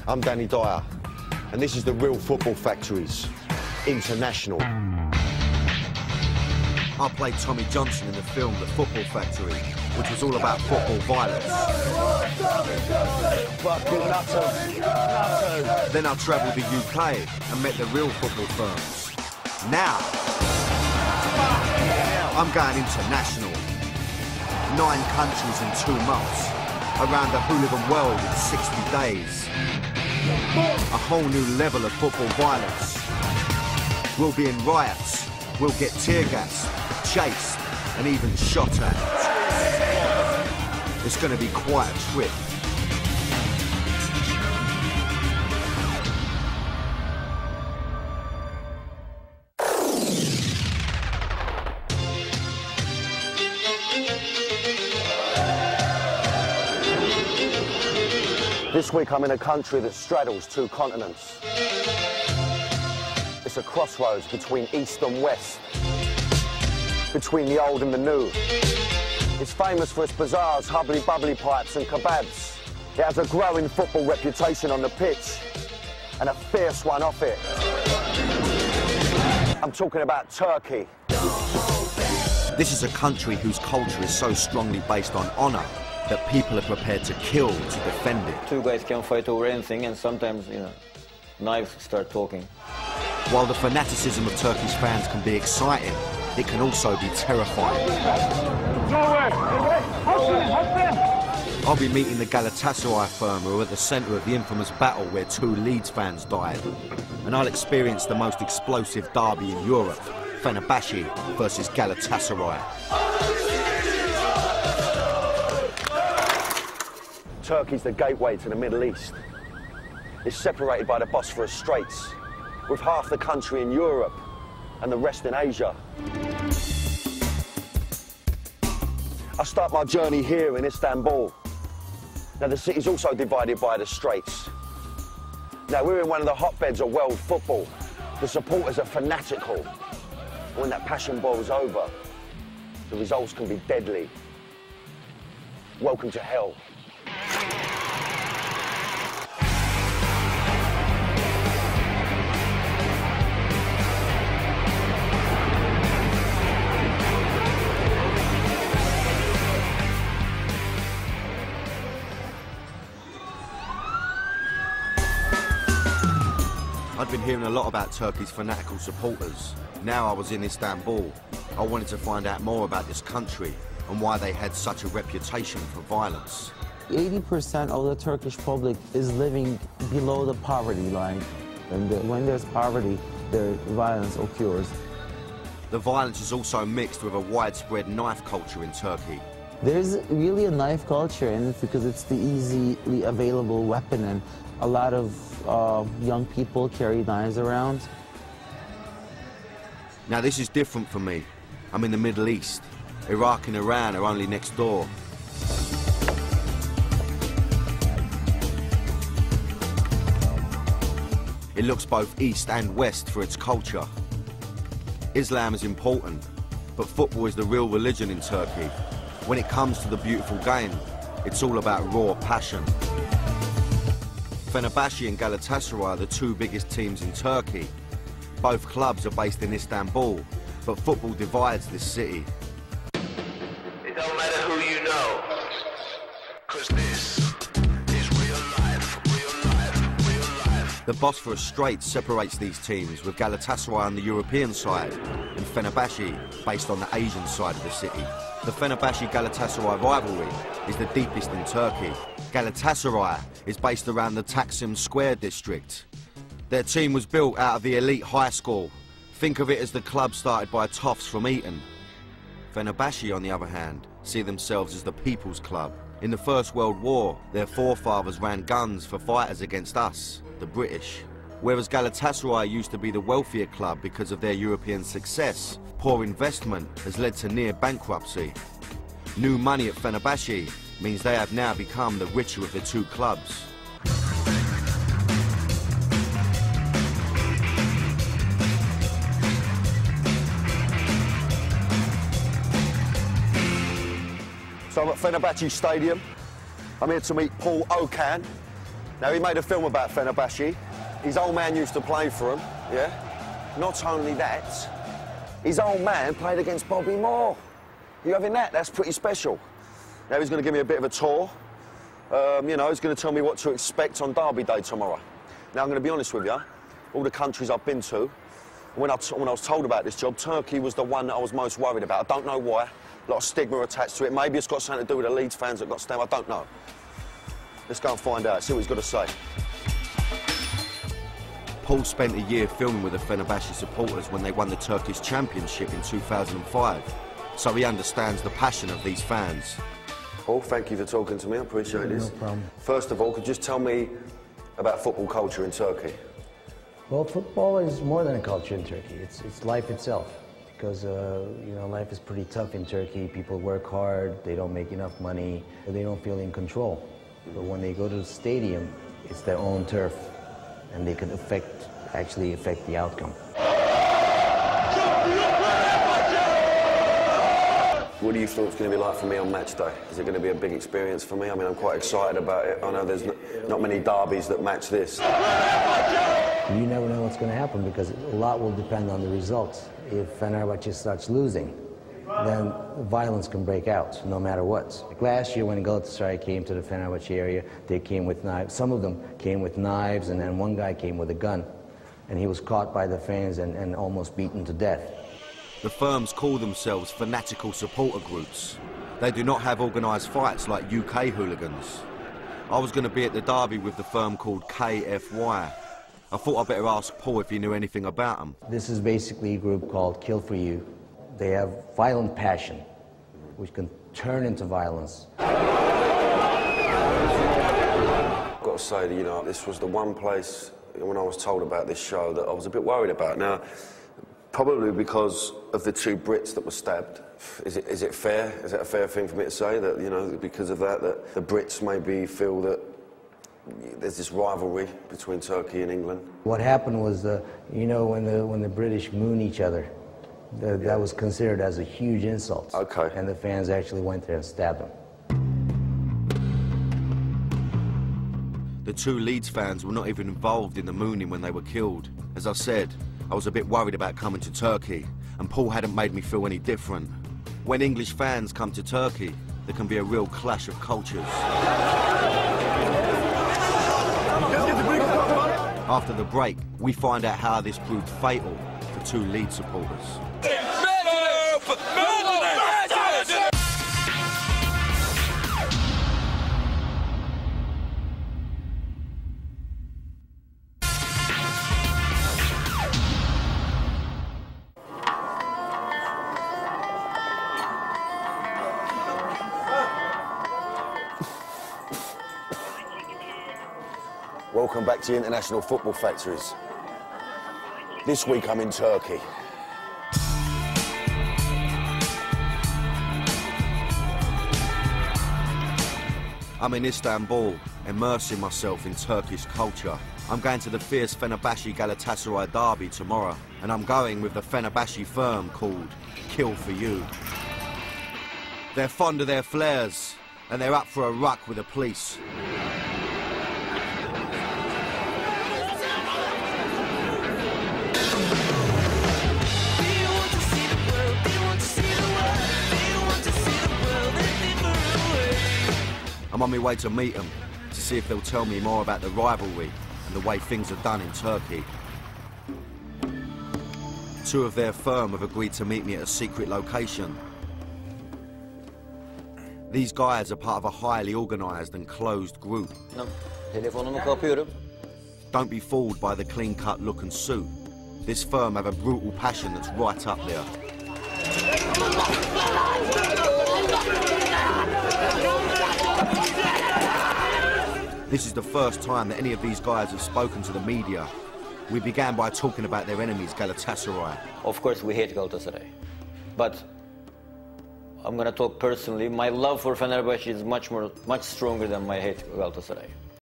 I'm Danny Dyer, and this is the Real Football Factories International. I played Tommy Johnson in the film The Football Factory, which was all about football violence. Fucking nutters. Then I travelled the UK and met the real football firms. Now, I'm going international. 9 countries in 2 months. Around the hooligan world in 60 days. A whole new level of football violence. We'll be in riots. We'll get tear gassed, chased, and even shot at. It's going to be quite a trip. This week I'm in a country that straddles 2 continents. It's a crossroads between East and West, between the old and the new. It's famous for its bazaars, hubbly-bubbly pipes and kebabs. It has a growing football reputation on the pitch and a fierce one off it. I'm talking about Turkey. This is a country whose culture is so strongly based on honour that people are prepared to kill to defend it. 2 guys can fight over anything, and sometimes, you know, knives start talking. While the fanaticism of Turkish fans can be exciting, it can also be terrifying. I'll be meeting the Galatasaray firm who are at the centre of the infamous battle where 2 Leeds fans died. And I'll experience the most explosive derby in Europe, Fenerbahce versus Galatasaray. Turkey's the gateway to the Middle East. It's separated by the Bosphorus Straits, with half the country in Europe and the rest in Asia. I start my journey here in Istanbul. Now, the city's also divided by the Straits. Now, we're in one of the hotbeds of world football. The supporters are fanatical. When that passion boils over, the results can be deadly. Welcome to hell. I'd been hearing a lot about Turkey's fanatical supporters. Now I was in Istanbul. I wanted to find out more about this country and why they had such a reputation for violence. 80% of the Turkish public is living below the poverty line. And when there's poverty, violence occurs. The violence is also mixed with a widespread knife culture in Turkey. There's really a knife culture in it because it's the easily available weapon, and a lot of young people carry knives around. Now this is different for me. I'm in the Middle East. Iraq and Iran are only next door. It looks both east and west for its culture. Islam is important, but football is the real religion in Turkey. When it comes to the beautiful game, it's all about raw passion. Fenerbahce and Galatasaray are the 2 biggest teams in Turkey. Both clubs are based in Istanbul, but football divides this city. It don't matter who you know, 'cause this is real life, real life, real life. The Bosphorus Straits separates these teams, with Galatasaray on the European side and Fenerbahce based on the Asian side of the city. The Fenerbahce-Galatasaray rivalry is the deepest in Turkey. Galatasaray is based around the Taksim Square district. Their team was built out of the elite high school. Think of it as the club started by toffs from Eton. Fenerbahce, on the other hand, see themselves as the People's Club. In the First World War, their forefathers ran guns for fighters against us, the British. Whereas Galatasaray used to be the wealthier club because of their European success, poor investment has led to near bankruptcy. New money at Fenerbahce means they have now become the richer of the 2 clubs. So I'm at Fenerbahce Stadium. I'm here to meet Paul Okan, Now, he made a film about Fenerbahce. His old man used to play for him, yeah? Not only that, his old man played against Bobby Moore. You having that? That's pretty special. Now, he's going to give me a bit of a tour. You know, he's going to tell me what to expect on Derby Day tomorrow. Now, I'm going to be honest with you. All the countries I've been to, when I was told about this job, Turkey was the one that I was most worried about. I don't know why. A lot of stigma attached to it. Maybe it's got something to do with the Leeds fans that got stabbed. I don't know. Let's go and find out, see what he's got to say. Paul spent a year filming with the Fenerbahce supporters when they won the Turkish Championship in 2005, so he understands the passion of these fans. Paul, thank you for talking to me. I appreciate this. No problem. First of all, could you just tell me about football culture in Turkey? Well, football is more than a culture in Turkey. It's life itself. Because, you know, life is pretty tough in Turkey. People work hard, they don't make enough money, they don't feel in control. But when they go to the stadium, it's their own turf, and they can actually affect the outcome. What do you think it's going to be like for me on match day? Is it going to be a big experience for me? I mean, I'm quite excited about it. I know there's not many derbies that match this. You never know what's going to happen because a lot will depend on the results. If Fenerbahce starts losing, then violence can break out no matter what. Like last year when Galatasaray came to the Fenerbahce area, they came with knives. Some of them came with knives, and then one guy came with a gun. And he was caught by the fans and almost beaten to death. The firms call themselves fanatical supporter groups. They do not have organised fights like UK hooligans. I was going to be at the derby with the firm called KFY. I thought I'd better ask Paul if he knew anything about them. This is basically a group called Kill For You. They have violent passion, which can turn into violence. I've got to say that, you know, this was the one place when I was told about this show that I was a bit worried about. Now, probably because of the two Brits that were stabbed. Is it fair? Is it a fair thing for me to say that, you know, because of that the Brits maybe feel that there's this rivalry between Turkey and England? What happened was, you know, when the British moon each other, that was considered as a huge insult. Okay. And the fans actually went there and stabbed them. The two Leeds fans were not even involved in the mooning when they were killed. As I said, I was a bit worried about coming to Turkey, and Paul hadn't made me feel any different. When English fans come to Turkey, there can be a real clash of cultures. After the break, we find out how this proved fatal for two Leeds supporters. Welcome back to International Football Factories. This week I'm in Turkey. I'm in Istanbul, immersing myself in Turkish culture. I'm going to the fierce Fenerbahce Galatasaray derby tomorrow, and I'm going with the Fenerbahce firm called Kill For You. They're fond of their flares, and they're up for a ruck with the police. I'm on my way to meet them, to see if they'll tell me more about the rivalry and the way things are done in Turkey. Two of their firm have agreed to meet me at a secret location. These guys are part of a highly organised and closed group. Telefonumu kapıyorum. Don't be fooled by the clean-cut look and suit. This firm have a brutal passion that's right up there. This is the first time that any of these guys have spoken to the media. We began by talking about their enemies, Galatasaray. Of course, we hate Galatasaray. But I'm going to talk personally. My love for Fenerbahce is much stronger than my hate for Galatasaray.